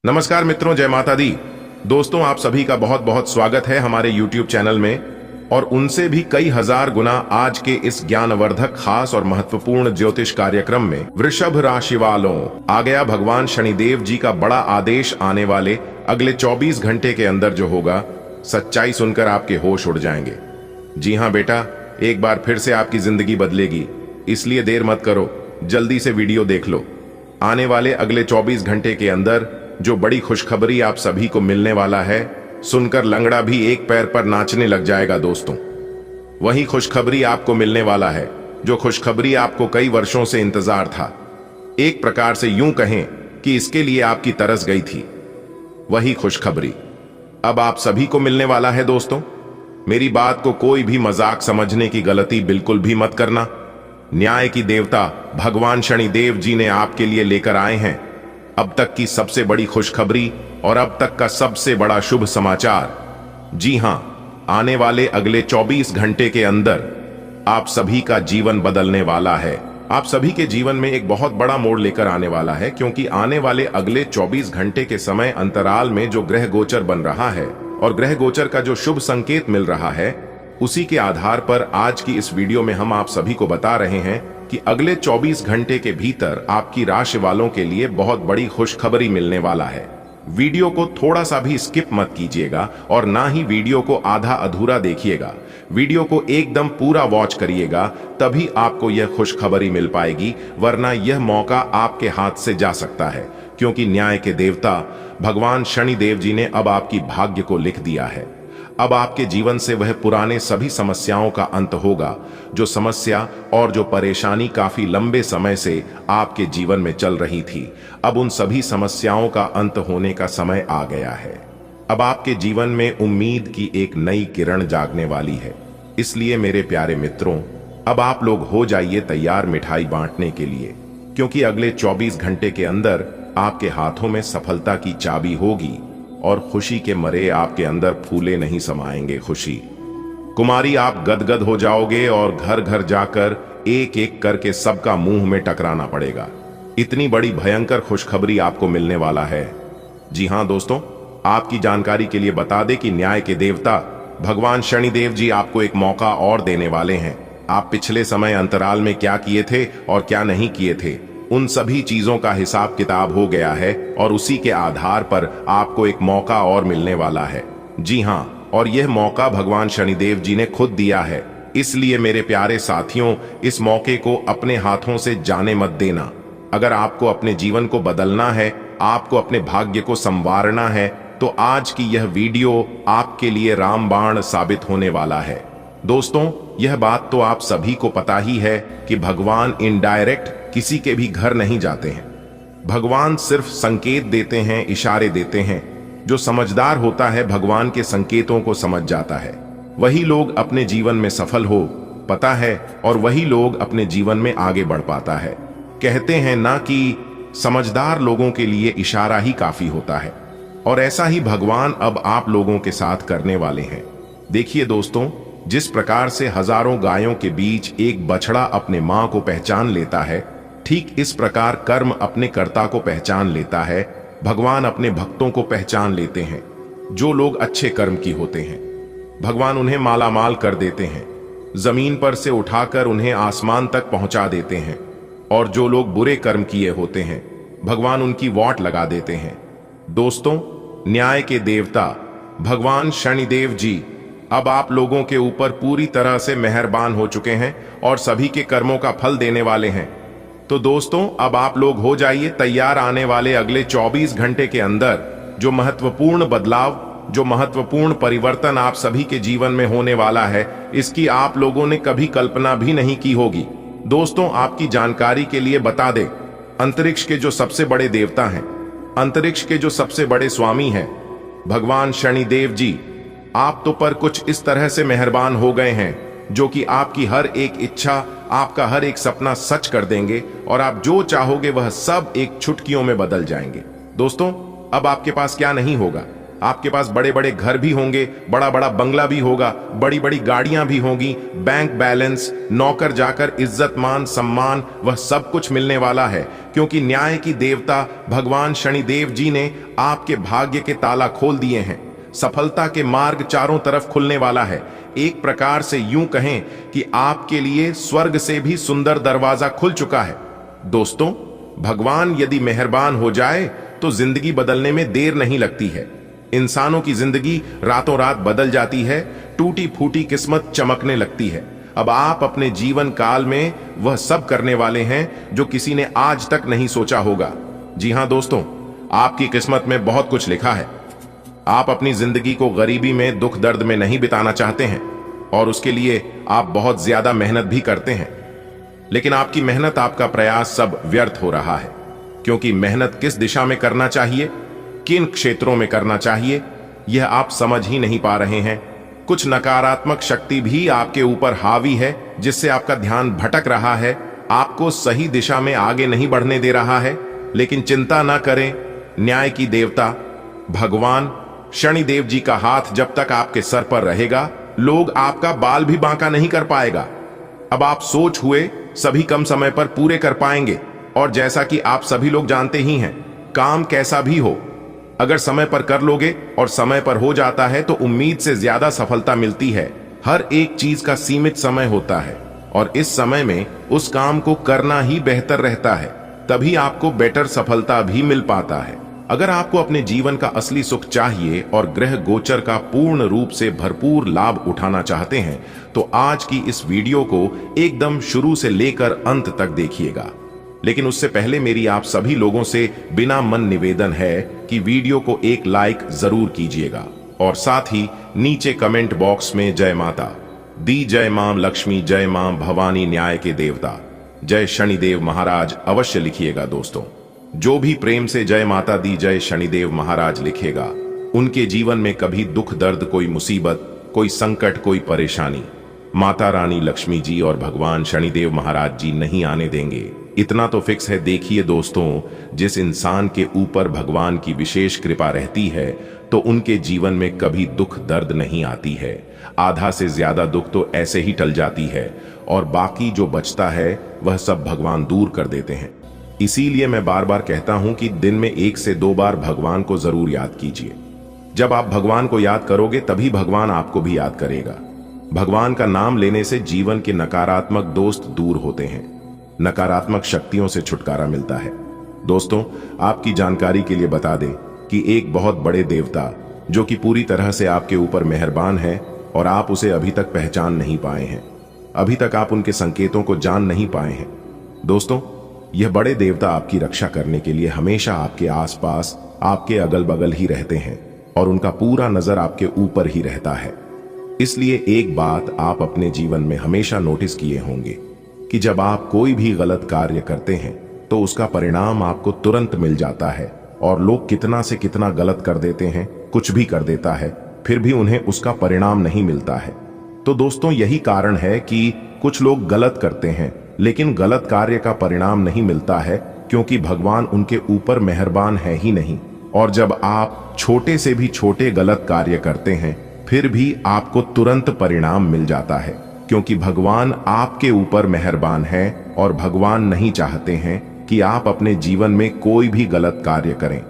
नमस्कार मित्रों, जय माता दी। दोस्तों, आप सभी का बहुत बहुत स्वागत है हमारे YouTube चैनल में और उनसे भी कई हजार गुना आज के इस ज्ञानवर्धक, खास और महत्वपूर्ण ज्योतिष कार्यक्रम में वृषभ राशि वालों, आ गया भगवान शनिदेव जी का बड़ा आदेश। आने वाले अगले 24 घंटे के अंदर जो होगा, सच्चाई सुनकर आपके होश उड़ जाएंगे। जी हाँ बेटा, एक बार फिर से आपकी जिंदगी बदलेगी, इसलिए देर मत करो, जल्दी से वीडियो देख लो। आने वाले अगले 24 घंटे के अंदर जो बड़ी खुशखबरी आप सभी को मिलने वाला है, सुनकर लंगड़ा भी एक पैर पर नाचने लग जाएगा। दोस्तों, वही खुशखबरी आपको मिलने वाला है जो खुशखबरी आपको कई वर्षों से इंतजार था। एक प्रकार से यूं कहें कि इसके लिए आपकी तरस गई थी। वही खुशखबरी अब आप सभी को मिलने वाला है। दोस्तों, मेरी बात को कोई भी मजाक समझने की गलती बिल्कुल भी मत करना। न्याय की देवता भगवान शनिदेव जी ने आपके लिए लेकर आए हैं अब तक की सबसे बड़ी खुशखबरी और अब तक का सबसे बड़ा शुभ समाचार। जी हां, आने वाले अगले 24 घंटे के अंदर आप सभी का जीवन बदलने वाला है। आप सभी के जीवन में एक बहुत बड़ा मोड़ लेकर आने वाला है, क्योंकि आने वाले अगले 24 घंटे के समय अंतराल में जो ग्रह गोचर बन रहा है और ग्रह गोचर का जो शुभ संकेत मिल रहा है, उसी के आधार पर आज की इस वीडियो में हम आप सभी को बता रहे हैं कि अगले 24 घंटे के भीतर आपकी राशि वालों के लिए बहुत बड़ी खुशखबरी मिलने वाला है। वीडियो को थोड़ा सा भी स्किप मत कीजिएगा और ना ही वीडियो को आधा अधूरा देखिएगा। वीडियो को एकदम पूरा वॉच करिएगा, तभी आपको यह खुशखबरी मिल पाएगी, वरना यह मौका आपके हाथ से जा सकता है, क्योंकि न्याय के देवता भगवान शनिदेव जी ने अब आपकी भाग्य को लिख दिया है। अब आपके जीवन से वह पुराने सभी समस्याओं का अंत होगा। जो समस्या और जो परेशानी काफी लंबे समय से आपके जीवन में चल रही थी, अब उन सभी समस्याओं का अंत होने का समय आ गया है। अब आपके जीवन में उम्मीद की एक नई किरण जागने वाली है। इसलिए मेरे प्यारे मित्रों, अब आप लोग हो जाइए तैयार मिठाई बांटने के लिए, क्योंकि अगले 24 घंटे के अंदर आपके हाथों में सफलता की चाबी होगी और खुशी के मरे आपके अंदर फूले नहीं समाएंगे। खुशी कुमारी, आप गदगद हो जाओगे और घर घर जाकर एक एक करके सबका मुंह में टकराना पड़ेगा। इतनी बड़ी भयंकर खुशखबरी आपको मिलने वाला है। जी हां दोस्तों, आपकी जानकारी के लिए बता दें कि न्याय के देवता भगवान शनिदेव जी आपको एक मौका और देने वाले हैं। आप पिछले समय अंतराल में क्या किए थे और क्या नहीं किए थे, उन सभी चीजों का हिसाब किताब हो गया है और उसी के आधार पर आपको एक मौका और मिलने वाला है। जी हां, और यह मौका भगवान शनिदेव जी ने खुद दिया है। इसलिए मेरे प्यारे साथियों, इस मौके को अपने हाथों से जाने मत देना। अगर आपको अपने जीवन को बदलना है, आपको अपने भाग्य को संवारना है, तो आज की यह वीडियो आपके लिए रामबाण साबित होने वाला है। दोस्तों, यह बात तो आप सभी को पता ही है कि भगवान इनडायरेक्ट किसी के भी घर नहीं जाते हैं। भगवान सिर्फ संकेत देते हैं, इशारे देते हैं। जो समझदार होता है भगवान के संकेतों को समझ जाता है, वही लोग अपने जीवन में सफल हो पता है और वही लोग अपने जीवन में आगे बढ़ पाता है। कहते हैं ना कि समझदार लोगों के लिए इशारा ही काफी होता है, और ऐसा ही भगवान अब आप लोगों के साथ करने वाले हैं। देखिए दोस्तों, जिस प्रकार से हजारों गायों के बीच एक बछड़ा अपने मां को पहचान लेता है, ठीक इस प्रकार कर्म अपने कर्ता को पहचान लेता है। भगवान अपने भक्तों को पहचान लेते हैं। जो लोग अच्छे कर्म की होते हैं, भगवान उन्हें मालामाल कर देते हैं, जमीन पर से उठाकर उन्हें आसमान तक पहुंचा देते हैं। और जो लोग बुरे कर्म किए होते हैं, भगवान उनकी वाट लगा देते हैं। दोस्तों, न्याय के देवता भगवान शनिदेव जी अब आप लोगों के ऊपर पूरी तरह से मेहरबान हो चुके हैं और सभी के कर्मों का फल देने वाले हैं। तो दोस्तों, अब आप लोग हो जाइए तैयार। आने वाले अगले 24 घंटे के अंदर जो महत्वपूर्ण बदलाव, जो महत्वपूर्ण परिवर्तन आप सभी के जीवन में होने वाला है, इसकी आप लोगों ने कभी कल्पना भी नहीं की होगी। दोस्तों, आपकी जानकारी के लिए बता दें, अंतरिक्ष के जो सबसे बड़े देवता हैं, अंतरिक्ष के जो सबसे बड़े स्वामी हैं, भगवान शनिदेव जी आप तो पर कुछ इस तरह से मेहरबान हो गए हैं, जो कि आपकी हर एक इच्छा, आपका हर एक सपना सच कर देंगे और आप जो चाहोगे वह सब एक चुटकियों में बदल जाएंगे। दोस्तों, अब आपके पास क्या नहीं होगा, आपके पास बड़े बड़े घर भी होंगे, बड़ा बड़ा बंगला भी होगा, बड़ी बड़ी गाड़ियां भी होंगी, बैंक बैलेंस, नौकर जाकर इज्जत मान सम्मान, वह सब कुछ मिलने वाला है, क्योंकि न्याय की देवता भगवान शनिदेव जी ने आपके भाग्य के ताला खोल दिए हैं। सफलता के मार्ग चारों तरफ खुलने वाला है। एक प्रकार से यूं कहें कि आपके लिए स्वर्ग से भी सुंदर दरवाजा खुल चुका है। दोस्तों, भगवान यदि मेहरबान हो जाए तो जिंदगी बदलने में देर नहीं लगती है। इंसानों की जिंदगी रातों रात बदल जाती है, टूटी फूटी किस्मत चमकने लगती है। अब आप अपने जीवन काल में वह सब करने वाले हैं जो किसी ने आज तक नहीं सोचा होगा। जी हां दोस्तों, आपकी किस्मत में बहुत कुछ लिखा है। आप अपनी जिंदगी को गरीबी में, दुख दर्द में नहीं बिताना चाहते हैं और उसके लिए आप बहुत ज्यादा मेहनत भी करते हैं, लेकिन आपकी मेहनत, आपका प्रयास सब व्यर्थ हो रहा है। क्योंकि मेहनत किस दिशा में करना चाहिए, किन क्षेत्रों में करना चाहिए, यह आप समझ ही नहीं पा रहे हैं। कुछ नकारात्मक शक्ति भी आपके ऊपर हावी है, जिससे आपका ध्यान भटक रहा है, आपको सही दिशा में आगे नहीं बढ़ने दे रहा है। लेकिन चिंता ना करें, न्याय की देवता भगवान शनिदेव जी का हाथ जब तक आपके सर पर रहेगा, लोग आपका बाल भी बांका नहीं कर पाएगा। अब आप सोच हुए सभी कम समय पर पूरे कर पाएंगे, और जैसा कि आप सभी लोग जानते ही हैं, काम कैसा भी हो, अगर समय पर कर लोगे और समय पर हो जाता है तो उम्मीद से ज्यादा सफलता मिलती है। हर एक चीज का सीमित समय होता है और इस समय में उस काम को करना ही बेहतर रहता है, तभी आपको बेटर सफलता भी मिल पाता है। अगर आपको अपने जीवन का असली सुख चाहिए और ग्रह गोचर का पूर्ण रूप से भरपूर लाभ उठाना चाहते हैं तो आज की इस वीडियो को एकदम शुरू से लेकर अंत तक देखिएगा। लेकिन उससे पहले मेरी आप सभी लोगों से बिना मन निवेदन है कि वीडियो को एक लाइक जरूर कीजिएगा और साथ ही नीचे कमेंट बॉक्स में जय माता दी, जय मां लक्ष्मी, जय मां भवानी न्याय के देवता, जय शनिदेव महाराज अवश्य लिखिएगा। दोस्तों, जो भी प्रेम से जय माता दी, जय शनिदेव महाराज लिखेगा, उनके जीवन में कभी दुख दर्द, कोई मुसीबत, कोई संकट, कोई परेशानी माता रानी लक्ष्मी जी और भगवान शनिदेव महाराज जी नहीं आने देंगे। इतना तो फिक्स है। देखिए दोस्तों, जिस इंसान के ऊपर भगवान की विशेष कृपा रहती है तो उनके जीवन में कभी दुख दर्द नहीं आती है। आधा से ज्यादा दुख तो ऐसे ही टल जाती है और बाकी जो बचता है वह सब भगवान दूर कर देते हैं। इसीलिए मैं बार बार कहता हूं कि दिन में 1 से 2 बार भगवान को जरूर याद कीजिए। जब आप भगवान को याद करोगे तभी भगवान आपको भी याद करेगा। भगवान का नाम लेने से जीवन के नकारात्मक दोस्त दूर होते हैं, नकारात्मक शक्तियों से छुटकारा मिलता है। दोस्तों, आपकी जानकारी के लिए बता दें कि एक बहुत बड़े देवता जो कि पूरी तरह से आपके ऊपर मेहरबान है और आप उसे अभी तक पहचान नहीं पाए हैं, अभी तक आप उनके संकेतों को जान नहीं पाए हैं। दोस्तों, यह बड़े देवता आपकी रक्षा करने के लिए हमेशा आपके आसपास, आपके अगल बगल ही रहते हैं और उनका पूरा नजर आपके ऊपर ही रहता है। इसलिए एक बात आप अपने जीवन में हमेशा नोटिस किए होंगे कि जब आप कोई भी गलत कार्य करते हैं तो उसका परिणाम आपको तुरंत मिल जाता है, और लोग कितना से कितना गलत कर देते हैं, कुछ भी कर देता है, फिर भी उन्हें उसका परिणाम नहीं मिलता है। तो दोस्तों, यही कारण है कि कुछ लोग गलत करते हैं लेकिन गलत कार्य का परिणाम नहीं मिलता है, क्योंकि भगवान उनके ऊपर मेहरबान है ही नहीं। और जब आप छोटे से भी छोटे गलत कार्य करते हैं फिर भी आपको तुरंत परिणाम मिल जाता है, क्योंकि भगवान आपके ऊपर मेहरबान है और भगवान नहीं चाहते हैं कि आप अपने जीवन में कोई भी गलत कार्य करें।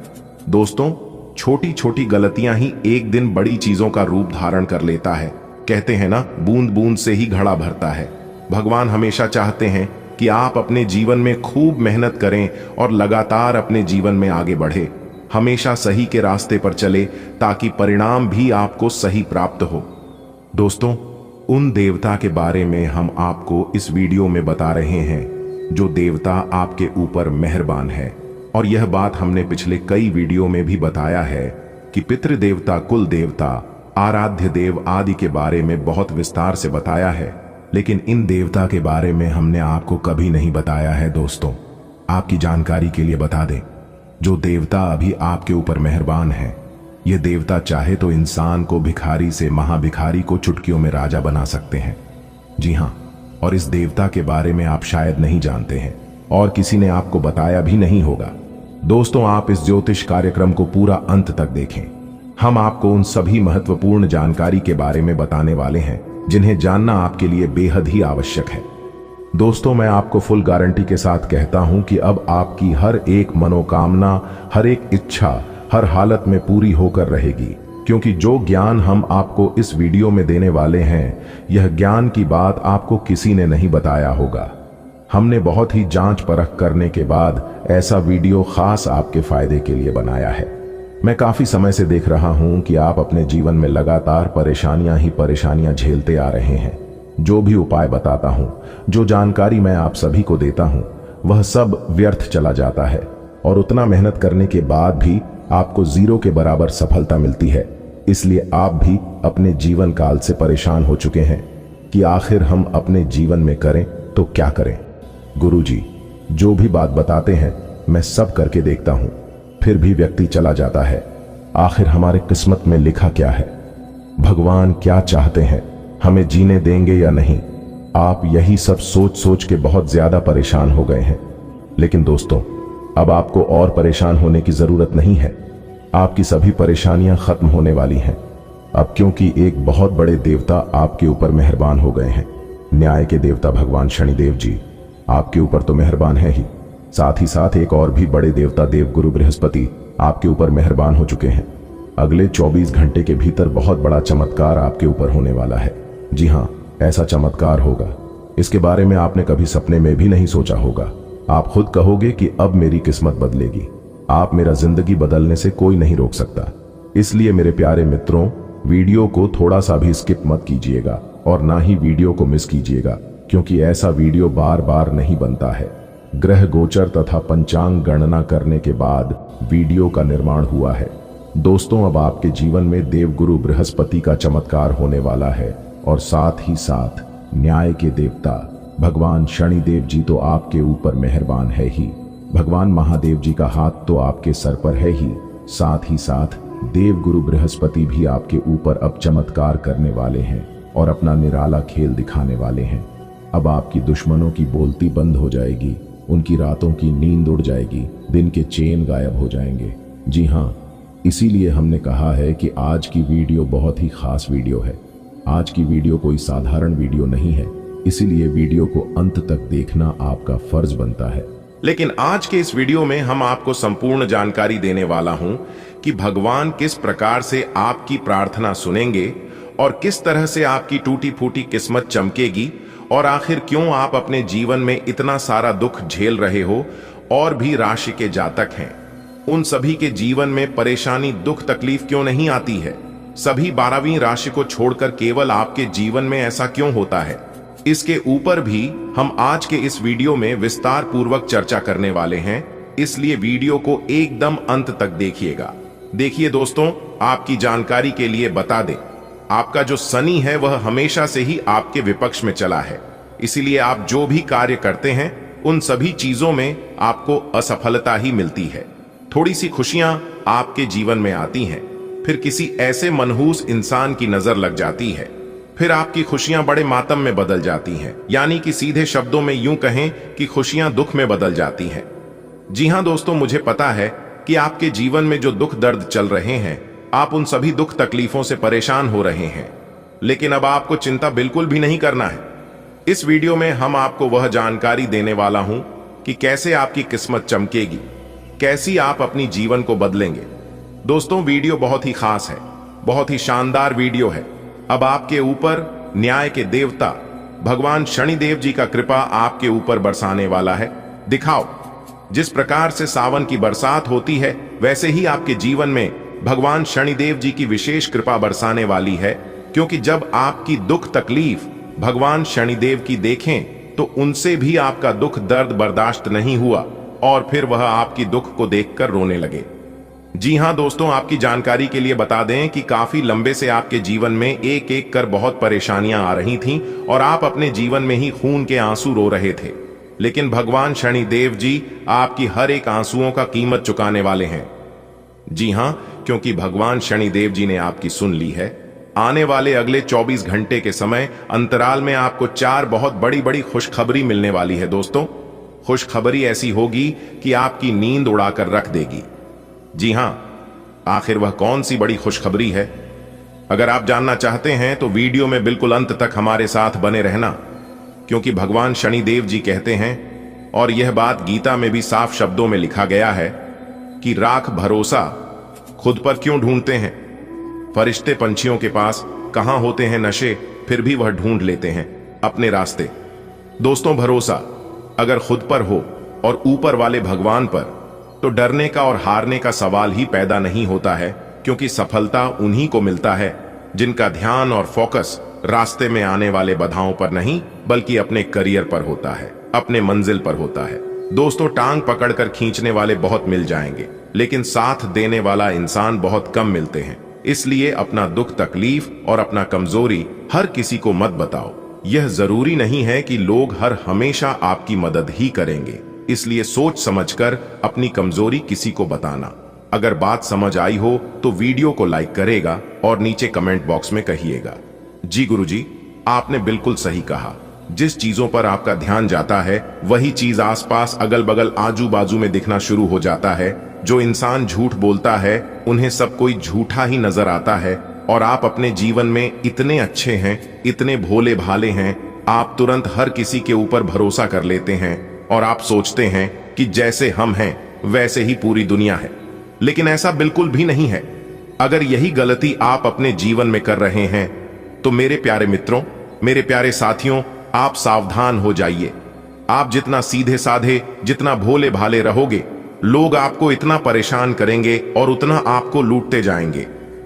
दोस्तों, छोटी छोटी गलतियां ही एक दिन बड़ी चीजों का रूप धारण कर लेता है। कहते हैं ना, बूंद बूंद से ही घड़ा भरता है। भगवान हमेशा चाहते हैं कि आप अपने जीवन में खूब मेहनत करें और लगातार अपने जीवन में आगे बढ़े, हमेशा सही के रास्ते पर चले, ताकि परिणाम भी आपको सही प्राप्त हो। दोस्तों, उन देवता के बारे में हम आपको इस वीडियो में बता रहे हैं जो देवता आपके ऊपर मेहरबान है। और यह बात हमने पिछले कई वीडियो में भी बताया है कि पितृदेवता, कुल देवता, आराध्य देव आदि के बारे में बहुत विस्तार से बताया है, लेकिन इन देवता के बारे में हमने आपको कभी नहीं बताया है। दोस्तों, आपकी जानकारी के लिए बता दें, जो देवता अभी आपके ऊपर मेहरबान है, ये देवता चाहे तो इंसान को भिखारी से महाभिखारी को चुटकियों में राजा बना सकते हैं। जी हाँ, और इस देवता के बारे में आप शायद नहीं जानते हैं और किसी ने आपको बताया भी नहीं होगा। दोस्तों, आप इस ज्योतिष कार्यक्रम को पूरा अंत तक देखें हम आपको उन सभी महत्वपूर्ण जानकारी के बारे में बताने वाले हैं जिन्हें जानना आपके लिए बेहद ही आवश्यक है। दोस्तों, मैं आपको फुल गारंटी के साथ कहता हूं कि अब आपकी हर एक मनोकामना, हर एक इच्छा हर हालत में पूरी होकर रहेगी, क्योंकि जो ज्ञान हम आपको इस वीडियो में देने वाले हैं, यह ज्ञान की बात आपको किसी ने नहीं बताया होगा। हमने बहुत ही जांच परख करने के बाद ऐसा वीडियो खास आपके फायदे के लिए बनाया है। मैं काफी समय से देख रहा हूं कि आप अपने जीवन में लगातार परेशानियां ही परेशानियां झेलते आ रहे हैं। जो भी उपाय बताता हूं, जो जानकारी मैं आप सभी को देता हूं, वह सब व्यर्थ चला जाता है और उतना मेहनत करने के बाद भी आपको जीरो के बराबर सफलता मिलती है। इसलिए आप भी अपने जीवन काल से परेशान हो चुके हैं कि आखिर हम अपने जीवन में करें तो क्या करें। गुरुजी, जो भी बात बताते हैं मैं सब करके देखता हूं, फिर भी व्यक्ति चला जाता है। आखिर हमारे किस्मत में लिखा क्या है? भगवान क्या चाहते हैं? हमें जीने देंगे या नहीं? आप यही सब सोच सोच के बहुत ज्यादा परेशान हो गए हैं। लेकिन दोस्तों, अब आपको और परेशान होने की जरूरत नहीं है। आपकी सभी परेशानियां खत्म होने वाली हैं अब, क्योंकि एक बहुत बड़े देवता आपके ऊपर मेहरबान हो गए हैं। न्याय के देवता भगवान शनिदेव जी आपके ऊपर तो मेहरबान है ही, साथ ही साथ एक और भी बड़े देवता देवगुरु बृहस्पति आपके ऊपर मेहरबान हो चुके हैं। अगले 24 घंटे के भीतर बहुत बड़ा चमत्कार आपके ऊपर होने वाला है। जी हाँ, ऐसा चमत्कार होगा, इसके बारे में आपने कभी सपने में भी नहीं सोचा होगा। आप खुद कहोगे कि अब मेरी किस्मत बदलेगी। आप मेरा जिंदगी बदलने से कोई नहीं रोक सकता। इसलिए मेरे प्यारे मित्रों, वीडियो को थोड़ा सा भी स्किप मत कीजिएगा और ना ही वीडियो को मिस कीजिएगा, क्योंकि ऐसा वीडियो बार बार नहीं बनता है। ग्रह गोचर तथा पंचांग गणना करने के बाद वीडियो का निर्माण हुआ है। दोस्तों, अब आपके जीवन में देवगुरु बृहस्पति का चमत्कार होने वाला है और साथ ही साथ न्याय के देवता भगवान शनिदेव जी तो आपके ऊपर मेहरबान है ही। भगवान महादेव जी का हाथ तो आपके सर पर है ही, साथ ही साथ देवगुरु बृहस्पति भी आपके ऊपर अब चमत्कार करने वाले हैं और अपना निराला खेल दिखाने वाले हैं। अब आपकी दुश्मनों की बोलती बंद हो जाएगी, उनकी रातों की नींद उड़ जाएगी, दिन के चैन गायब हो जाएंगे। जी हाँ, इसीलिए हमने कहा है कि आज की वीडियो बहुत ही खास वीडियो है। आज की वीडियो कोई साधारण वीडियो नहीं है, इसीलिए वीडियो को अंत तक देखना आपका फर्ज बनता है। लेकिन आज के इस वीडियो में हम आपको संपूर्ण जानकारी देने वाला हूं कि भगवान किस प्रकार से आपकी प्रार्थना सुनेंगे और किस तरह से आपकी टूटी फूटी किस्मत चमकेगी, और आखिर क्यों आप अपने जीवन में इतना सारा दुख झेल रहे हो। और भी राशि के जातक हैं, उन सभी के जीवन में परेशानी, दुख, तकलीफ क्यों नहीं आती है? सभी 12वीं राशि को छोड़कर केवल आपके जीवन में ऐसा क्यों होता है? इसके ऊपर भी हम आज के इस वीडियो में विस्तार पूर्वक चर्चा करने वाले हैं, इसलिए वीडियो को एकदम अंत तक देखिएगा। देखिए दोस्तों, आपकी जानकारी के लिए बता दें, आपका जो शनि है वह हमेशा से ही आपके विपक्ष में चला है। इसीलिए आप जो भी कार्य करते हैं उन सभी चीजों में आपको असफलता ही मिलती है। थोड़ी सी खुशियां आपके जीवन में आती हैं, फिर किसी ऐसे मनहूस इंसान की नजर लग जाती है, फिर आपकी खुशियां बड़े मातम में बदल जाती हैं। यानी कि सीधे शब्दों में यूं कहें कि खुशियां दुख में बदल जाती हैं। जी हां दोस्तों, मुझे पता है कि आपके जीवन में जो दुख दर्द चल रहे हैं, आप उन सभी दुख तकलीफों से परेशान हो रहे हैं, लेकिन अब आपको चिंता बिल्कुल भी नहीं करना है। इस वीडियो में हम आपको वह जानकारी देने वाला हूं कि कैसे आपकी किस्मत चमकेगी, कैसी आप अपनी जीवन को बदलेंगे। दोस्तों, वीडियो बहुत ही खास है, बहुत ही शानदार वीडियो है। अब आपके ऊपर न्याय के देवता भगवान शनिदेव जी का कृपा आपके ऊपर बरसाने वाला है। दिखाओ, जिस प्रकार से सावन की बरसात होती है, वैसे ही आपके जीवन में भगवान शनिदेव जी की विशेष कृपा बरसाने वाली है। क्योंकि जब आपकी दुख तकलीफ भगवान शनिदेव की देखें तो उनसे भी आपका दुख दर्द बर्दाश्त नहीं हुआ और फिर वह आपकी दुख को देखकर रोने लगे। जी हां दोस्तों, आपकी जानकारी के लिए बता दें कि काफी लंबे से आपके जीवन में एक एक कर बहुत परेशानियां आ रही थीं और आप अपने जीवन में ही खून के आंसू रो रहे थे। लेकिन भगवान शनिदेव जी आपकी हर एक आंसुओं का कीमत चुकाने वाले हैं। जी हां, क्योंकि भगवान शनिदेव जी ने आपकी सुन ली है। आने वाले अगले 24 घंटे के समय अंतराल में आपको 4 बहुत बड़ी बड़ी खुशखबरी मिलने वाली है। दोस्तों, खुशखबरी ऐसी होगी कि आपकी नींद उड़ाकर रख देगी। जी हां, आखिर वह कौन सी बड़ी खुशखबरी है? अगर आप जानना चाहते हैं तो वीडियो में बिल्कुल अंत तक हमारे साथ बने रहना, क्योंकि भगवान शनिदेव जी कहते हैं, और यह बात गीता में भी साफ शब्दों में लिखा गया है कि राख भरोसा खुद पर क्यों ढूंढते हैं? फरिश्ते पंछियों के पास कहां होते हैं नशे, फिर भी वह ढूंढ लेते हैं अपने रास्ते। दोस्तों, भरोसा अगर खुद पर हो और ऊपर वाले भगवान पर, तो डरने का और हारने का सवाल ही पैदा नहीं होता है, क्योंकि सफलता उन्हीं को मिलता है जिनका ध्यान और फोकस रास्ते में आने वाले बाधाओं पर नहीं, बल्कि अपने करियर पर होता है, अपने मंजिल पर होता है। दोस्तों, टांग पकड़कर खींचने वाले बहुत मिल जाएंगे, लेकिन साथ देने वाला इंसान बहुत कम मिलते हैं। इसलिए अपना दुख तकलीफ और अपना कमजोरी हर किसी को मत बताओ। यह जरूरी नहीं है कि लोग हर हमेशा आपकी मदद ही करेंगे, इसलिए सोच समझकर अपनी कमजोरी किसी को बताना। अगर बात समझ आई हो तो वीडियो को लाइक करेगा और नीचे कमेंट बॉक्स में कहिएगा, जी गुरुजी, आपने बिल्कुल सही कहा। जिस चीजों पर आपका ध्यान जाता है वही चीज आसपास अगल बगल आजू बाजू में दिखना शुरू हो जाता है। जो इंसान झूठ बोलता है उन्हें सब कोई झूठा ही नजर आता है, और आप अपने जीवन में इतने अच्छे हैं, इतने भोले भाले हैं, आप तुरंत हर किसी के ऊपर भरोसा कर लेते हैं और आप सोचते हैं कि जैसे हम हैं वैसे ही पूरी दुनिया है। लेकिन ऐसा बिल्कुल भी नहीं है। अगर यही गलती आप अपने जीवन में कर रहे हैं तो मेरे प्यारे मित्रों, मेरे प्यारे साथियों, आप सावधान हो जाइए। आप जितना सीधे साधे, जितना भोले भाले रहोगे, लोग आपको इतना परेशान करेंगे और उतना आपको लूटते जाएंगे।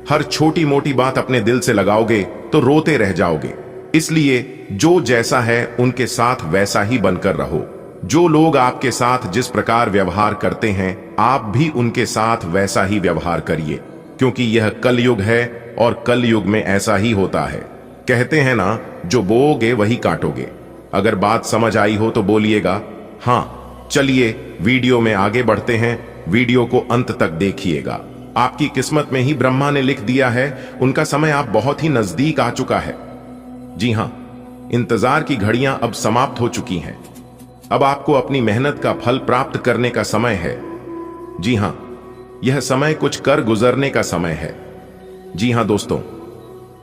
हर छोटी मोटी बात अपने दिल से लगाओगे तो रोते रह जाओगे। इसलिए जो जैसा है उनके साथ वैसा ही बनकर रहो। जो लोग आपके साथ जिस प्रकार व्यवहार करते हैं, आप भी उनके साथ वैसा ही व्यवहार करिए, क्योंकि यह कलयुग है और कलयुग में ऐसा ही होता है। कहते हैं ना, जो बोओगे वही काटोगे। अगर बात समझ आई हो तो बोलिएगा हाँ। चलिए वीडियो में आगे बढ़ते हैं। वीडियो को अंत तक देखिएगा। आपकी किस्मत में ही ब्रह्मा ने लिख दिया है, उनका समय आप बहुत ही नजदीक आ चुका है। जी हाँ, इंतजार की घड़ियां अब समाप्त हो चुकी हैं। अब आपको अपनी मेहनत का फल प्राप्त करने का समय है। जी हाँ, यह समय कुछ कर गुजरने का समय है। जी हाँ दोस्तों,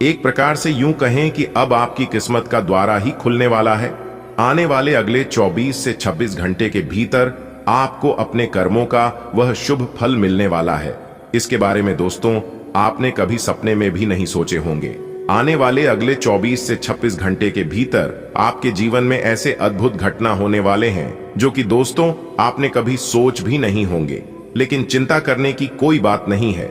एक प्रकार से यूं कहें कि अब आपकी किस्मत का द्वारा ही खुलने वाला है। आने वाले अगले 24 से 26 घंटे के भीतर आपको अपने कर्मों का वह शुभ फल मिलने वाला है। इसके बारे में दोस्तों आपने कभी सपने में भी नहीं सोचे होंगे। आने वाले अगले 24 से 26 घंटे के भीतर आपके जीवन में ऐसे अद्भुत घटना होने वाले हैं जो कि दोस्तों आपने कभी सोच भी नहीं होंगे। लेकिन चिंता करने की कोई बात नहीं है।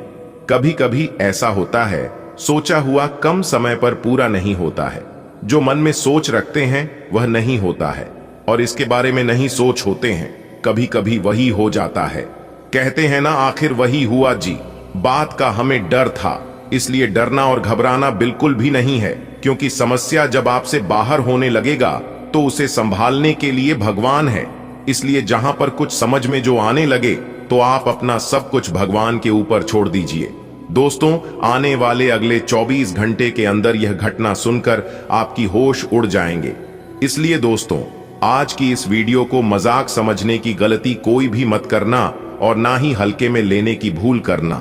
कभी कभी ऐसा होता है, सोचा हुआ कम समय पर पूरा नहीं होता है। जो मन में सोच रखते हैं वह नहीं होता है, और इसके बारे में नहीं सोच होते हैं, कभी कभी वही हो जाता है। कहते हैं ना, आखिर वही हुआ जी। बात का हमें डर था, इसलिए डरना और घबराना बिल्कुल भी नहीं है, क्योंकि समस्या जब आपसे बाहर होने लगेगा तो उसे संभालने के लिए भगवान है। इसलिए जहां पर कुछ समझ में जो आने लगे तो आप अपना सब कुछ भगवान के ऊपर छोड़ दीजिए। दोस्तों, आने वाले अगले 24 घंटे के अंदर यह घटना सुनकर आपकी होश उड़ जाएंगे। इसलिए दोस्तों, आज की इस वीडियो को मजाक समझने की गलती कोई भी मत करना, और ना ही हल्के में लेने की भूल करना,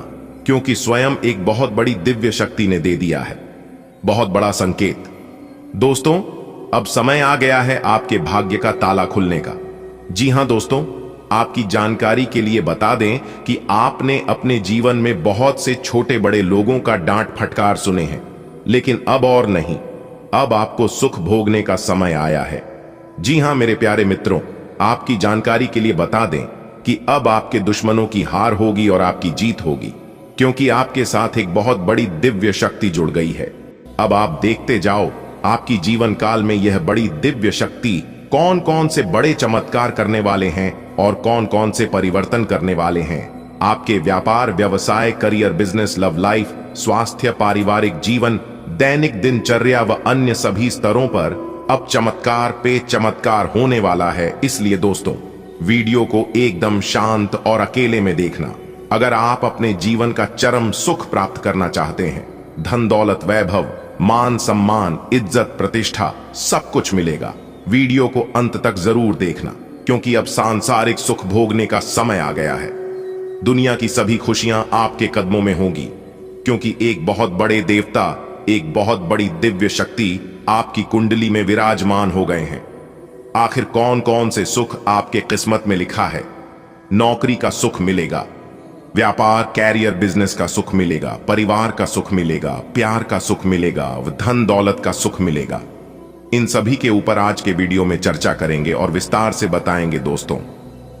क्योंकि स्वयं एक बहुत बड़ी दिव्य शक्ति ने दे दिया है, बहुत बड़ा संकेत। दोस्तों, अब समय आ गया है आपके भाग्य का ताला खुलने का। जी हां दोस्तों, आपकी जानकारी के लिए बता दें कि आपने अपने जीवन में बहुत से छोटे बड़े लोगों का डांट फटकार सुने हैं, लेकिन अब और नहीं, अब आपको सुख भोगने का समय आया है। जी हां मेरे प्यारे मित्रों, आपकी जानकारी के लिए बता दें कि अब आपके दुश्मनों की हार होगी और आपकी जीत होगी, क्योंकि आपके साथ एक बहुत बड़ी दिव्य शक्ति जुड़ गई है। अब आप देखते जाओ आपकी जीवन काल में यह बड़ी दिव्य शक्ति कौन कौन से बड़े चमत्कार करने वाले हैं और कौन कौन से परिवर्तन करने वाले हैं। आपके व्यापार, व्यवसाय, करियर, बिजनेस, लव लाइफ, स्वास्थ्य, पारिवारिक जीवन, दैनिक दिनचर्या व अन्य सभी स्तरों पर अब चमत्कार पे चमत्कार होने वाला है। इसलिए दोस्तों, वीडियो को एकदम शांत और अकेले में देखना। अगर आप अपने जीवन का चरम सुख प्राप्त करना चाहते हैं, धन दौलत, वैभव, मान सम्मान, इज्जत, प्रतिष्ठा, सब कुछ मिलेगा। वीडियो को अंत तक जरूर देखना, क्योंकि अब सांसारिक सुख भोगने का समय आ गया है। दुनिया की सभी खुशियां आपके कदमों में होंगी, क्योंकि एक बहुत बड़े देवता, एक बहुत बड़ी दिव्य शक्ति आपकी कुंडली में विराजमान हो गए हैं। आखिर कौन कौन से सुख आपके किस्मत में लिखा है? नौकरी का सुख मिलेगा, व्यापार कैरियर बिजनेस का सुख मिलेगा, परिवार का सुख मिलेगा, प्यार का सुख मिलेगा, धन दौलत का सुख मिलेगा। इन सभी के ऊपर आज के वीडियो में चर्चा करेंगे और विस्तार से बताएंगे दोस्तों।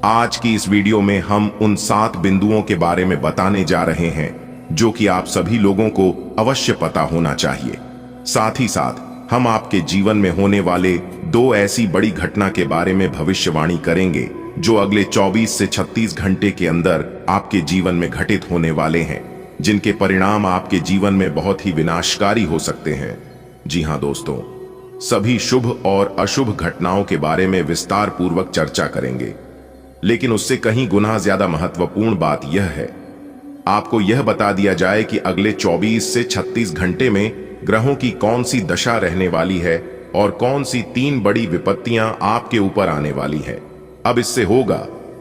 आज की इस वीडियो में हम उन 7 बिंदुओं के बारे में बताने जा रहे हैं जो कि आप सभी लोगों को अवश्य पता होना चाहिए। साथ ही साथ हम आपके जीवन में होने वाले 2 ऐसी बड़ी घटना के बारे में भविष्यवाणी करेंगे जो अगले 24 से 36 घंटे के अंदर आपके जीवन में घटित होने वाले हैं, जिनके परिणाम आपके जीवन में बहुत ही विनाशकारी हो सकते हैं। जी हां दोस्तों, सभी शुभ और अशुभ घटनाओं के बारे में विस्तार पूर्वक चर्चा करेंगे, लेकिन उससे कहीं गुना ज्यादा महत्वपूर्ण बात यह है, आपको यह बता दिया जाए कि अगले 24 से 36 घंटे में ग्रहों की कौन सी दशा रहने वाली है और कौन सी 3 बड़ी विपत्तियां आपके ऊपर आने वाली है। अब इससे होगा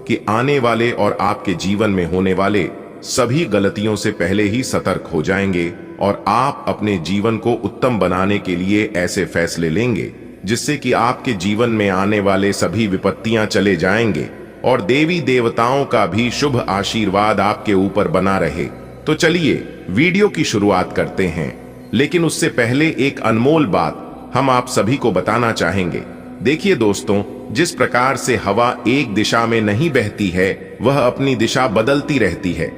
कि आने वाले और आपके जीवन में होने वाले सभी गलतियों से पहले ही सतर्क हो जाएंगे और आप अपने जीवन को उत्तम बनाने के लिए ऐसे फैसले लेंगे जिससे कि आपके जीवन में आने वाले सभी विपत्तियां चले जाएंगे और देवी देवताओं का भी शुभ आशीर्वाद आपके ऊपर बना रहे। तो चलिए वीडियो की शुरुआत करते हैं, लेकिन उससे पहले एक अनमोल बात हम आप सभी को बताना चाहेंगे। देखिए दोस्तों, जिस प्रकार से हवा एक दिशा में नहीं बहती है, वह अपनी दिशा बदलती रहती है।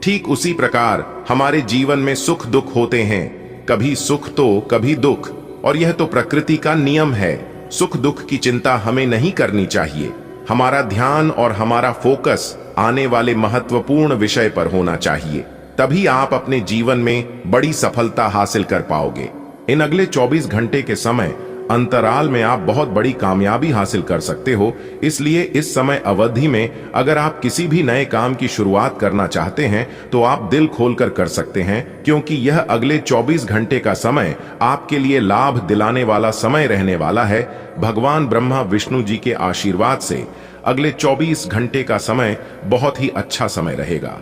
ठीक उसी प्रकार हमारे जीवन में सुख दुख होते हैं, कभी सुख तो कभी दुख, और यह तो प्रकृति का नियम है। सुख दुख की चिंता हमें नहीं करनी चाहिए। हमारा ध्यान और हमारा फोकस आने वाले महत्वपूर्ण विषय पर होना चाहिए, तभी आप अपने जीवन में बड़ी सफलता हासिल कर पाओगे। इन अगले 24 घंटे के समय अंतराल में आप बहुत बड़ी कामयाबी हासिल कर सकते हो। इसलिए इस समय अवधि में अगर आप किसी भी नए काम की शुरुआत करना चाहते हैं तो आप दिल खोलकर कर सकते हैं, क्योंकि यह अगले 24 घंटे का समय आपके लिए लाभ दिलाने वाला समय रहने वाला है। भगवान ब्रह्मा विष्णु जी के आशीर्वाद से अगले 24 घंटे का समय बहुत ही अच्छा समय रहेगा।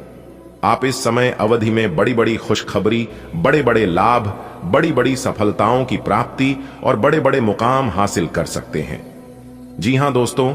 आप इस समय अवधि में बड़ी बड़ी खुशखबरी, बड़े बड़े लाभ, बड़ी बड़ी सफलताओं की प्राप्ति और बड़े बड़े मुकाम हासिल कर सकते हैं। जी हां दोस्तों,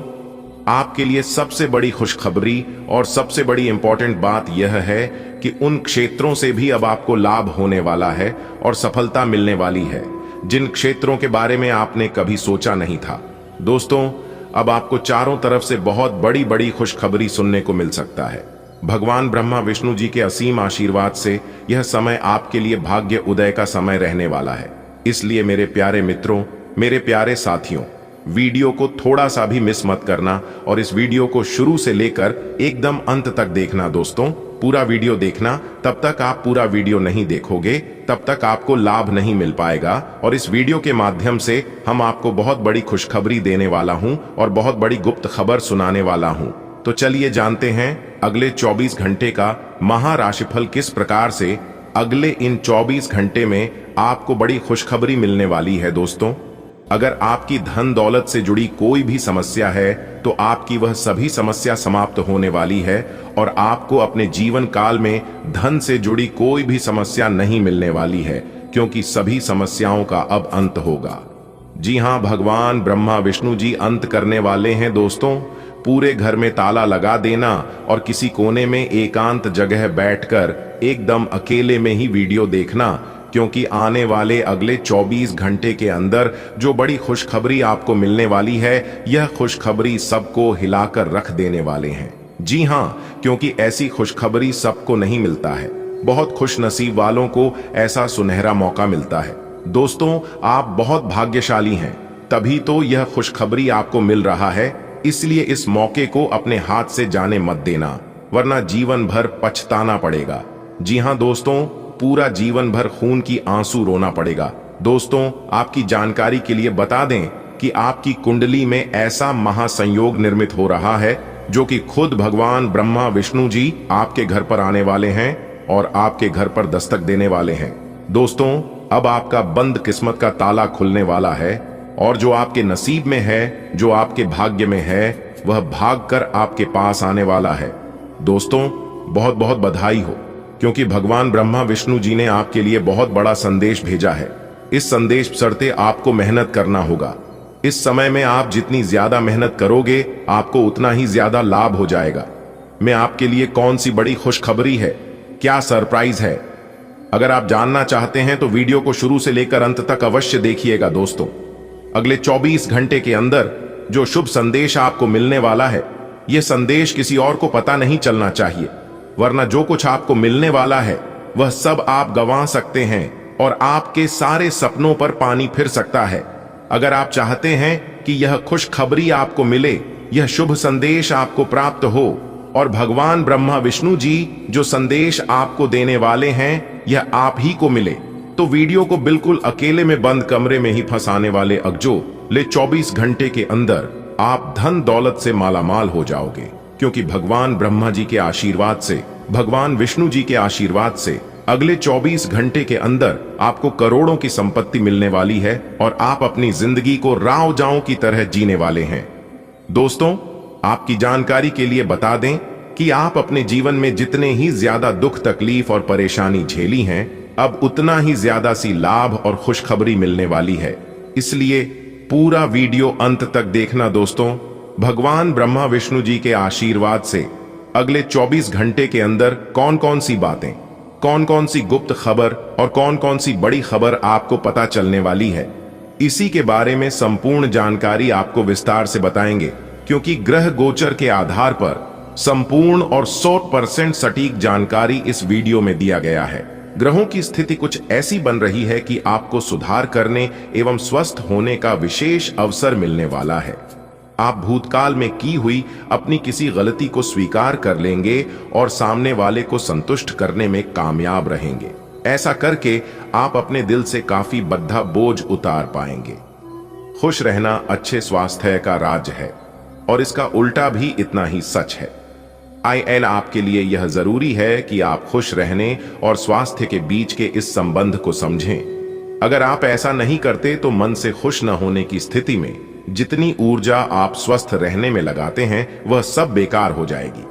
आपके लिए सबसे बड़ी खुशखबरी और सबसे बड़ी इंपॉर्टेंट बात यह है कि उन क्षेत्रों से भी अब आपको लाभ होने वाला है और सफलता मिलने वाली है जिन क्षेत्रों के बारे में आपने कभी सोचा नहीं था। दोस्तों, अब आपको चारों तरफ से बहुत बड़ी बड़ी खुशखबरी सुनने को मिल सकता है। भगवान ब्रह्मा विष्णु जी के असीम आशीर्वाद से यह समय आपके लिए भाग्य उदय का समय रहने वाला है। इसलिए मेरे प्यारे मित्रों, मेरे प्यारे साथियों, वीडियो को थोड़ा सा भी मिस मत करना और इस वीडियो को शुरू से लेकर एकदम अंत तक देखना। दोस्तों, पूरा वीडियो देखना। तब तक आप पूरा वीडियो नहीं देखोगे तब तक आपको लाभ नहीं मिल पाएगा, और इस वीडियो के माध्यम से हम आपको बहुत बड़ी खुशखबरी देने वाला हूं और बहुत बड़ी गुप्त खबर सुनाने वाला हूं। तो चलिए जानते हैं अगले 24 घंटे का महाराशिफल किस प्रकार से अगले इन 24 घंटे में आपको बड़ी खुशखबरी मिलने वाली है। दोस्तों, अगर आपकी धन दौलत से जुड़ी कोई भी समस्या है तो आपकी वह सभी समस्या समाप्त होने वाली है और आपको अपने जीवन काल में धन से जुड़ी कोई भी समस्या नहीं मिलने वाली है, क्योंकि सभी समस्याओं का अब अंत होगा। जी हां, भगवान ब्रह्मा विष्णु जी अंत करने वाले हैं। दोस्तों, पूरे घर में ताला लगा देना और किसी कोने में एकांत जगह बैठकर एकदम अकेले में ही वीडियो देखना, क्योंकि आने वाले अगले 24 घंटे के अंदर जो बड़ी खुशखबरी आपको मिलने वाली है, यह खुशखबरी सबको हिलाकर रख देने वाले हैं। जी हां, क्योंकि ऐसी खुशखबरी सबको नहीं मिलता है। बहुत खुशनसीब वालों को ऐसा सुनहरा मौका मिलता है। दोस्तों, आप बहुत भाग्यशाली हैं, तभी तो यह खुशखबरी आपको मिल रहा है। इसलिए इस मौके को अपने हाथ से जाने मत देना, वरना जीवन भर पछताना पड़ेगा। जी हां दोस्तों, पूरा जीवन भर खून की आंसू रोना पड़ेगा। दोस्तों, आपकी जानकारी के लिए बता दें कि आपकी कुंडली में ऐसा महासंयोग निर्मित हो रहा है जो कि खुद भगवान ब्रह्मा विष्णु जी आपके घर पर आने वाले हैं और आपके घर पर दस्तक देने वाले हैं। दोस्तों, अब आपका बंद किस्मत का ताला खुलने वाला है और जो आपके नसीब में है, जो आपके भाग्य में है, वह भागकर आपके पास आने वाला है। दोस्तों, बहुत बहुत बधाई हो, क्योंकि भगवान ब्रह्मा विष्णु जी ने आपके लिए बहुत बड़ा संदेश भेजा है। इस संदेश चलते आपको मेहनत करना होगा। इस समय में आप जितनी ज्यादा मेहनत करोगे, आपको उतना ही ज्यादा लाभ हो जाएगा। मैं आपके लिए कौन सी बड़ी खुशखबरी है, क्या सरप्राइज है? अगर आप जानना चाहते हैं तो वीडियो को शुरू से लेकर अंत तक अवश्य देखिएगा दोस्तों। अगले 24 घंटे के अंदर जो शुभ संदेश आपको मिलने वाला है, यह संदेश किसी और को पता नहीं चलना चाहिए, वरना जो कुछ आपको मिलने वाला है वह सब आप गंवा सकते हैं और आपके सारे सपनों पर पानी फिर सकता है। अगर आप चाहते हैं कि यह खुशखबरी आपको मिले, यह शुभ संदेश आपको प्राप्त हो और भगवान ब्रह्मा विष्णु जी जो संदेश आपको देने वाले हैं यह आप ही को मिले, तो वीडियो को बिल्कुल अकेले में बंद कमरे में ही फंसाने वाले अगजो ले 24 घंटे के अंदर आप धन दौलत से मालामाल हो जाओगे, क्योंकि भगवान ब्रह्मा जी के आशीर्वाद से, भगवान विष्णु जी के आशीर्वाद से अगले 24 घंटे के अंदर आपको करोड़ों की संपत्ति मिलने वाली है और आप अपनी जिंदगी को राव जाओ की तरह जीने वाले हैं। दोस्तों, आपकी जानकारी के लिए बता दें कि आप अपने जीवन में जितने ही ज्यादा दुख तकलीफ और परेशानी झेली हैं, अब उतना ही ज्यादा सी लाभ और खुशखबरी मिलने वाली है। इसलिए पूरा वीडियो अंत तक देखना दोस्तों। भगवान ब्रह्मा विष्णु जी के आशीर्वाद से अगले 24 घंटे के अंदर कौन कौन सी बातें, कौन कौन सी गुप्त खबर और कौन कौन सी बड़ी खबर आपको पता चलने वाली है, इसी के बारे में संपूर्ण जानकारी आपको विस्तार से बताएंगे, क्योंकि ग्रह गोचर के आधार पर संपूर्ण और 100% सटीक जानकारी इस वीडियो में दिया गया है। ग्रहों की स्थिति कुछ ऐसी बन रही है कि आपको सुधार करने एवं स्वस्थ होने का विशेष अवसर मिलने वाला है। आप भूतकाल में की हुई अपनी किसी गलती को स्वीकार कर लेंगे और सामने वाले को संतुष्ट करने में कामयाब रहेंगे। ऐसा करके आप अपने दिल से काफी बद्धा बोझ उतार पाएंगे। खुश रहना अच्छे स्वास्थ्य का राज है और इसका उल्टा भी इतना ही सच है। IN आपके लिए यह जरूरी है कि आप खुश रहने और स्वास्थ्य के बीच के इस संबंध को समझें। अगर आप ऐसा नहीं करते तो मन से खुश न होने की स्थिति में जितनी ऊर्जा आप स्वस्थ रहने में लगाते हैं वह सब बेकार हो जाएगी।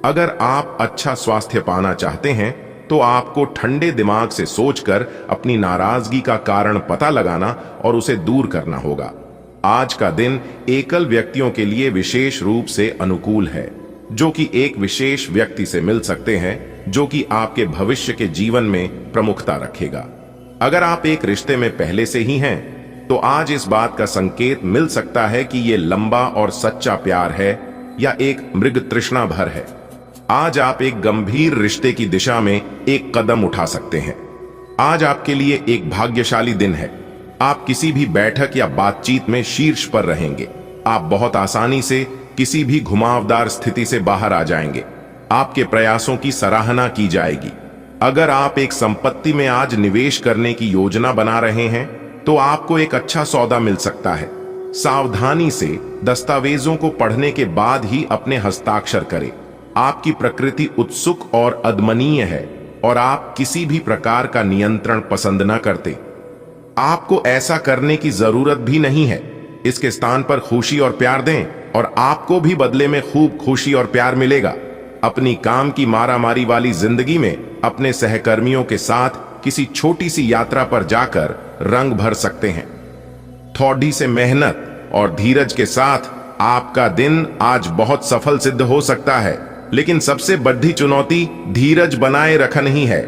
अगर आप अच्छा स्वास्थ्य पाना चाहते हैं तो आपको ठंडे दिमाग से सोचकर अपनी नाराजगी का कारण पता लगाना और उसे दूर करना होगा। आज का दिन एकल व्यक्तियों के लिए विशेष रूप से अनुकूल है, जो कि एक विशेष व्यक्ति से मिल सकते हैं जो कि आपके भविष्य के जीवन में प्रमुखता रखेगा। अगर आप एक रिश्ते में पहले से ही हैं तो आज इस बात का संकेत मिल सकता है कि यह लंबा और सच्चा प्यार है या एक मृग तृष्णा भर है। आज आप एक गंभीर रिश्ते की दिशा में एक कदम उठा सकते हैं। आज आपके लिए एक भाग्यशाली दिन है। आप किसी भी बैठक या बातचीत में शीर्ष पर रहेंगे। आप बहुत आसानी से किसी भी घुमावदार स्थिति से बाहर आ जाएंगे। आपके प्रयासों की सराहना की जाएगी। अगर आप एक संपत्ति में आज निवेश करने की योजना बना रहे हैं तो आपको एक अच्छा सौदा मिल सकता है। सावधानी से दस्तावेजों को पढ़ने के बाद ही अपने हस्ताक्षर करें। आपकी प्रकृति उत्सुक और अदमनीय है और आप किसी भी प्रकार का नियंत्रण पसंद न करते। आपको ऐसा करने की जरूरत भी नहीं है। इसके स्थान पर खुशी और प्यार दें और आपको भी बदले में खूब खुशी और प्यार मिलेगा। अपनी काम की मारामारी वाली जिंदगी में अपने सहकर्मियों के साथ किसी छोटी सी यात्रा पर जाकर रंग भर सकते हैं। थोड़ी से मेहनत और धीरज के साथ आपका दिन आज बहुत सफल सिद्ध हो सकता है, लेकिन सबसे बड़ी चुनौती धीरज बनाए रखना ही है।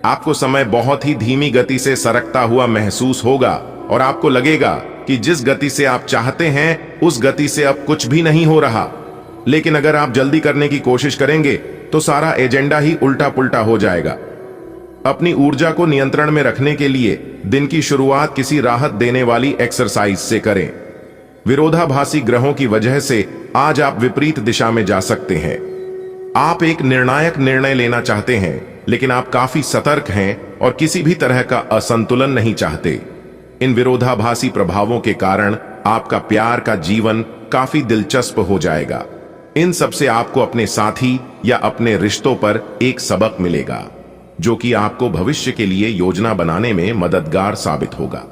आपको समय बहुत ही धीमी गति से सरकता हुआ महसूस होगा और आपको लगेगा कि जिस गति से आप चाहते हैं उस गति से अब कुछ भी नहीं हो रहा। लेकिन अगर आप जल्दी करने की कोशिश करेंगे तो सारा एजेंडा ही उल्टा पुल्टा हो जाएगा। अपनी ऊर्जा को नियंत्रण में रखने के लिए दिन की शुरुआत किसी राहत देने वाली एक्सरसाइज से करें। विरोधाभासी ग्रहों की वजह से आज आप विपरीत दिशा में जा सकते हैं। आप एक निर्णायक निर्णय लेना चाहते हैं, लेकिन आप काफी सतर्क हैं और किसी भी तरह का असंतुलन नहीं चाहते। इन विरोधाभासी प्रभावों के कारण आपका प्यार का जीवन काफी दिलचस्प हो जाएगा। इन सब से आपको अपने साथी या अपने रिश्तों पर एक सबक मिलेगा, जो कि आपको भविष्य के लिए योजना बनाने में मददगार साबित होगा।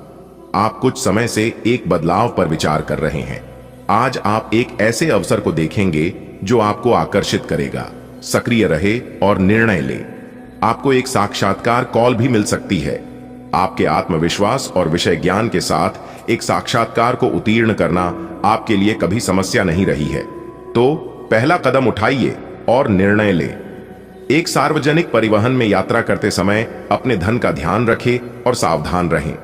आप कुछ समय से एक बदलाव पर विचार कर रहे हैं। आज आप एक ऐसे अवसर को देखेंगे जो आपको आकर्षित करेगा। सक्रिय रहे और निर्णय ले। आपको एक साक्षात्कार कॉल भी मिल सकती है। आपके आत्मविश्वास और विषय ज्ञान के साथ एक साक्षात्कार को उत्तीर्ण करना आपके लिए कभी समस्या नहीं रही है। तो पहला कदम उठाइए और निर्णय ले। एक सार्वजनिक परिवहन में यात्रा करते समय अपने धन का ध्यान रखें और सावधान रहें।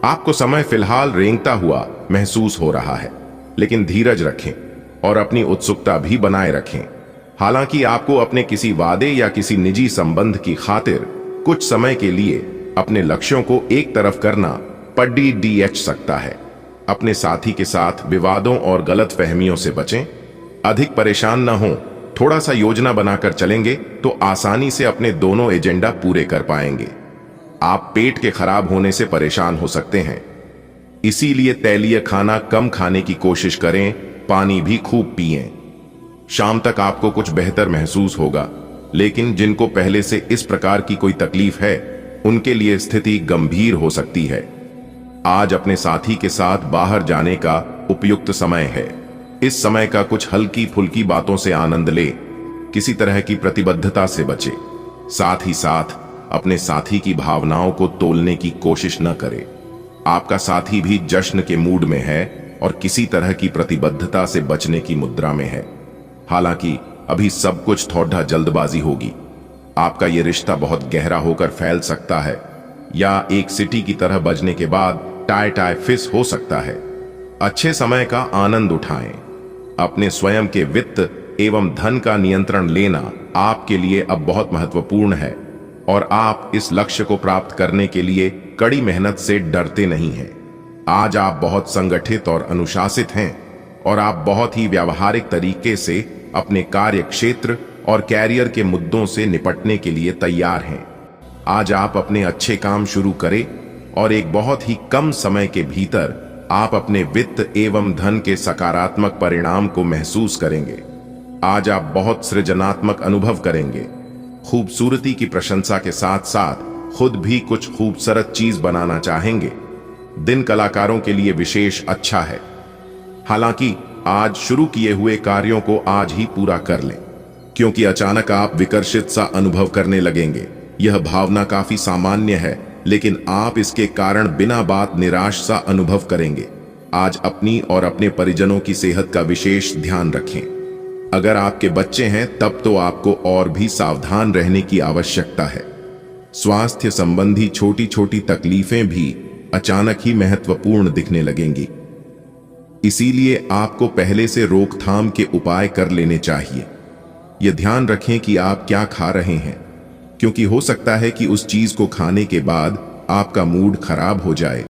आपको समय फिलहाल रेंगता हुआ महसूस हो रहा है, लेकिन धीरज रखें और अपनी उत्सुकता भी बनाए रखें। हालांकि आपको अपने किसी वादे या किसी निजी संबंध की खातिर कुछ समय के लिए अपने लक्ष्यों को एक तरफ करना पड़ी डीएच सकता है। अपने साथी के साथ विवादों और गलतफहमियों से बचें। अधिक परेशान न हो, थोड़ा सा योजना बनाकर चलेंगे तो आसानी से अपने दोनों एजेंडा पूरे कर पाएंगे। आप पेट के खराब होने से परेशान हो सकते हैं, इसीलिए तैलीय खाना कम खाने की कोशिश करें। पानी भी खूब पिएं। शाम तक आपको कुछ बेहतर महसूस होगा, लेकिन जिनको पहले से इस प्रकार की कोई तकलीफ है उनके लिए स्थिति गंभीर हो सकती है। आज अपने साथी के साथ बाहर जाने का उपयुक्त समय है। इस समय का कुछ हल्की फुल्की बातों से आनंद ले, किसी तरह की प्रतिबद्धता से बचे। साथ ही साथ अपने साथी की भावनाओं को तोलने की कोशिश न करें। आपका साथी भी जश्न के मूड में है और किसी तरह की प्रतिबद्धता से बचने की मुद्रा में है। हालांकि अभी सब कुछ थोड़ा जल्दबाजी होगी। आपका यह रिश्ता बहुत गहरा होकर फैल सकता है या एक सिटी की तरह बजने के बाद टाई टाई फिस हो सकता है। अच्छे समय का आनंद उठाएं। अपने स्वयं के वित्त एवं धन का नियंत्रण लेना आपके लिए अब बहुत महत्वपूर्ण है और आप इस लक्ष्य को प्राप्त करने के लिए कड़ी मेहनत से डरते नहीं हैं। आज आप बहुत संगठित और अनुशासित हैं और आप बहुत ही व्यावहारिक तरीके से अपने कार्य क्षेत्र और कैरियर के मुद्दों से निपटने के लिए तैयार हैं। आज आप अपने अच्छे काम शुरू करें और एक बहुत ही कम समय के भीतर आप अपने वित्त एवं धन के सकारात्मक परिणाम को महसूस करेंगे। आज आप बहुत सृजनात्मक अनुभव करेंगे। खूबसूरती की प्रशंसा के साथ साथ खुद भी कुछ खूबसूरत चीज बनाना चाहेंगे। दिन कलाकारों के लिए विशेष अच्छा है। हालांकि आज शुरू किए हुए कार्यों को आज ही पूरा कर लें, क्योंकि अचानक आप विकर्षित सा अनुभव करने लगेंगे। यह भावना काफी सामान्य है, लेकिन आप इसके कारण बिना बात निराश सा अनुभव करेंगे। आज अपनी और अपने परिजनों की सेहत का विशेष ध्यान रखें। अगर आपके बच्चे हैं तब तो आपको और भी सावधान रहने की आवश्यकता है। स्वास्थ्य संबंधी छोटी छोटी तकलीफें भी अचानक ही महत्वपूर्ण दिखने लगेंगी। इसीलिए आपको पहले से रोकथाम के उपाय कर लेने चाहिए। यह ध्यान रखें कि आप क्या खा रहे हैं, क्योंकि हो सकता है कि उस चीज को खाने के बाद आपका मूड खराब हो जाए।